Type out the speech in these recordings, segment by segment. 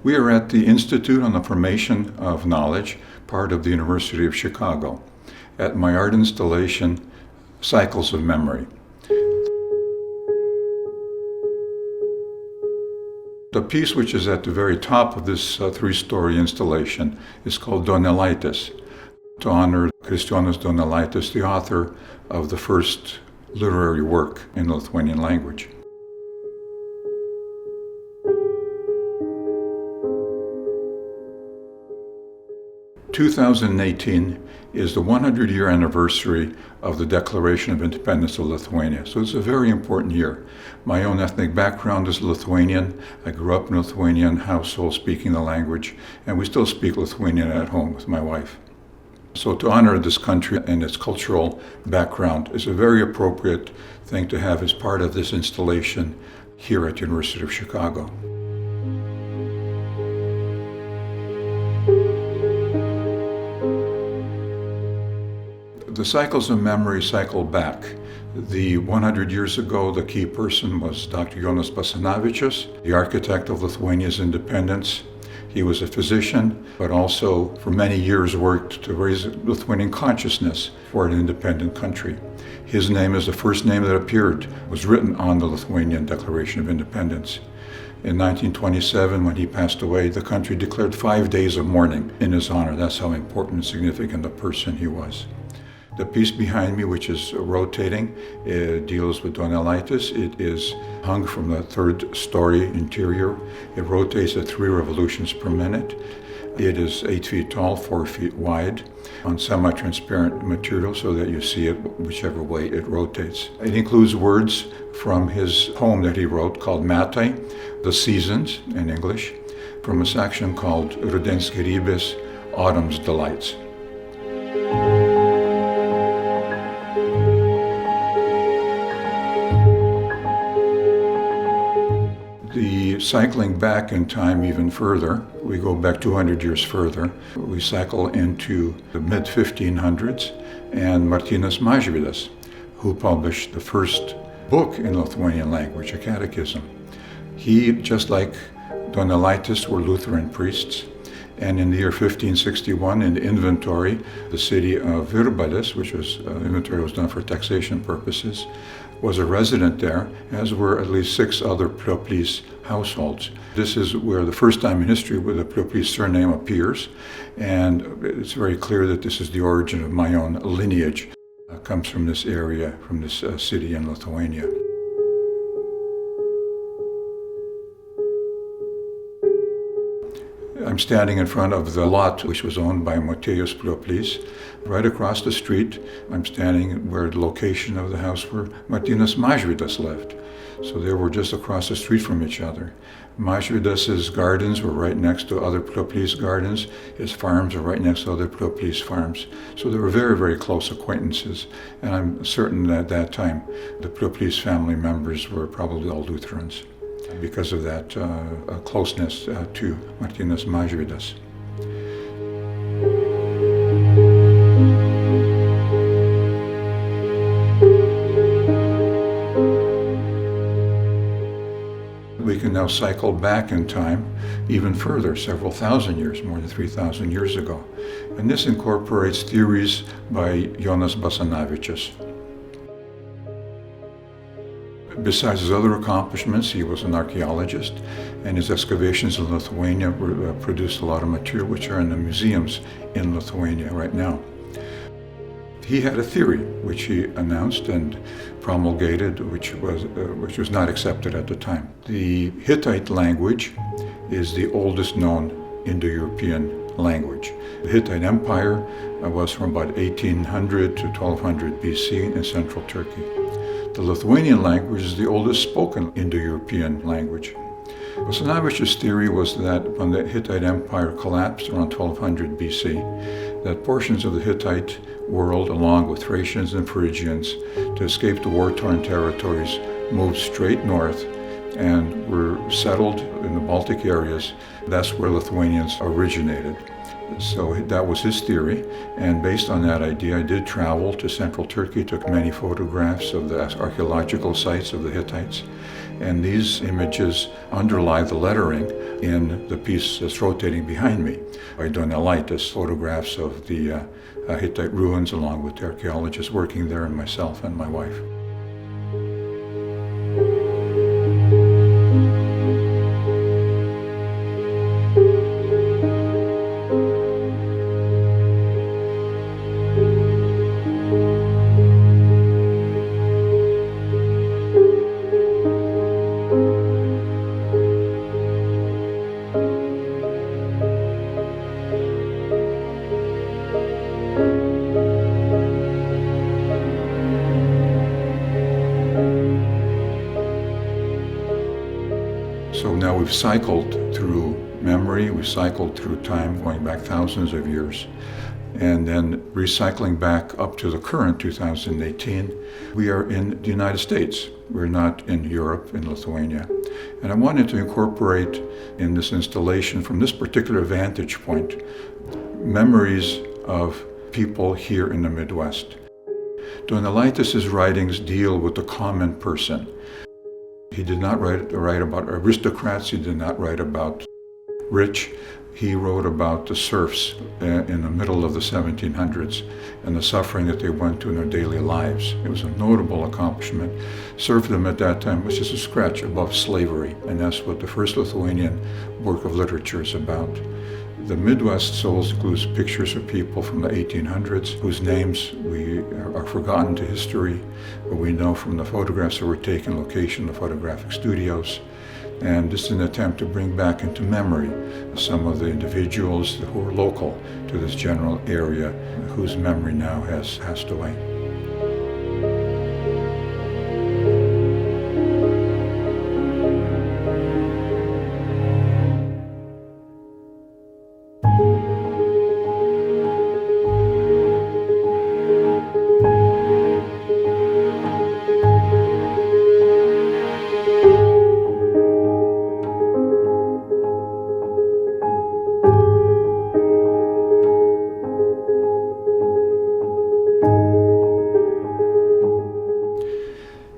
We are at the Institute on the Formation of Knowledge, part of the University of Chicago, at my art installation, Cycles of Memory. The piece which is at the very top of this three-story installation is called Donelaitis, to honor Kristijonui Donelaitis, the author of the first literary work in the Lithuanian language. In 2018 is the 100-year anniversary of the Declaration of Independence of Lithuania, so it's a very important year. My own ethnic background is Lithuanian. I grew up in a Lithuanian household speaking the language, and we still speak Lithuanian at home with my wife. So to honor this country and its cultural background is a very appropriate thing to have as part of this installation here at the University of Chicago. The cycles of memory cycle back. The 100 years ago, the key person was Dr. Jonus Basanavičius, the architect of Lithuania's independence. He was a physician, but also for many years worked to raise Lithuanian consciousness for an independent country. His name is the first name that appeared, was written on the Lithuanian Declaration of Independence. In 1927, when he passed away, the country declared 5 days of mourning in his honor. That's how important and significant a person he was. The piece behind me, which is rotating, deals with Donelaitis. It is hung from the third story interior. It rotates at 3 revolutions per minute. It is 8 feet tall, 4 feet wide, on semi-transparent material so that you see it whichever way it rotates. It includes words from his poem that he wrote called Metai, the seasons in English, from a section called Rudens gerybės, Autumn's Delights. Cycling back in time even further, we go back 200 years further. We cycle into the mid-1500s, and Martynas Mažvydas, who published the first book in Lithuanian language, a catechism. He, just like Donelaitis, were Lutheran priests, and in the year 1561, in the inventory, the city of Virbalis, which was inventory was done for taxation purposes, was a resident there, as were at least 6 other Plioplys households. This is where the first time in history where the Plioplys surname appears, and it's very clear that this is the origin of my own lineage. Comes from this area, from this city in Lithuania. I'm standing in front of the lot which was owned by Motiejus Plioplys. Right across the street, I'm standing where the location of the house where Martynas Mažvydas lived. So they were just across the street from each other. Mažvydas's gardens were right next to other Plioplys gardens. His farms are right next to other Plioplys farms. So they were very, very close acquaintances. And I'm certain that at that time, the Plioplys family members were probably all Lutherans, because of that closeness to Martynas Mažvydas. We can now cycle back in time even further, several thousand years, more than 3,000 years ago. And this incorporates theories by Jonus Basanavičius. Besides his other accomplishments, he was an archaeologist, and his excavations in Lithuania produced a lot of material which are in the museums in Lithuania right now. He had a theory which he announced and promulgated, which was not accepted at the time. The Hittite language is the oldest known Indo-European language. The Hittite Empire was from about 1800 to 1200 BC in central Turkey. The Lithuanian language is the oldest spoken Indo-European language. Basanavičius' theory was that when the Hittite Empire collapsed around 1200 BC, that portions of the Hittite world, along with Thracians and Phrygians, to escape the war-torn territories, moved straight north and were settled in the Baltic areas. That's where Lithuanians originated. So that was his theory, and based on that idea, I did travel to central Turkey, took many photographs of the archaeological sites of the Hittites, And these images underlie the lettering in the piece that's rotating behind me by Donelaitis, photographs of the Hittite ruins along with the archaeologists working there and myself and my wife. So now we've cycled through memory, we've cycled through time going back thousands of years, and then recycling back up to the current 2018, we are in the United States. We're not in Europe, in Lithuania. And I wanted to incorporate in this installation, from this particular vantage point, memories of people here in the Midwest. Donelaitis' writings deal with the common person. He did not write about aristocrats, he did not write about rich. He wrote about the serfs in the middle of the 1700s and the suffering that they went through in their daily lives. It was a notable accomplishment. Serfdom at that time was just a scratch above slavery, and that's what the first Lithuanian work of literature is about. The Midwest Souls includes pictures of people from the 1800s whose names are forgotten to history, but we know from the photographs that were taken, location, the photographic studios. And this is an attempt to bring back into memory some of the individuals who are local to this general area whose memory now has passed away.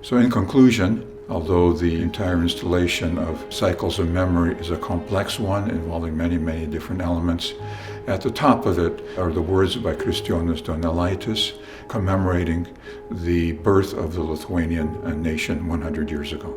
So in conclusion, although the entire installation of Cycles of Memory is a complex one involving many, many different elements, at the top of it are the words by Kristijonui Donelaitis commemorating the birth of the Lithuanian nation 100 years ago.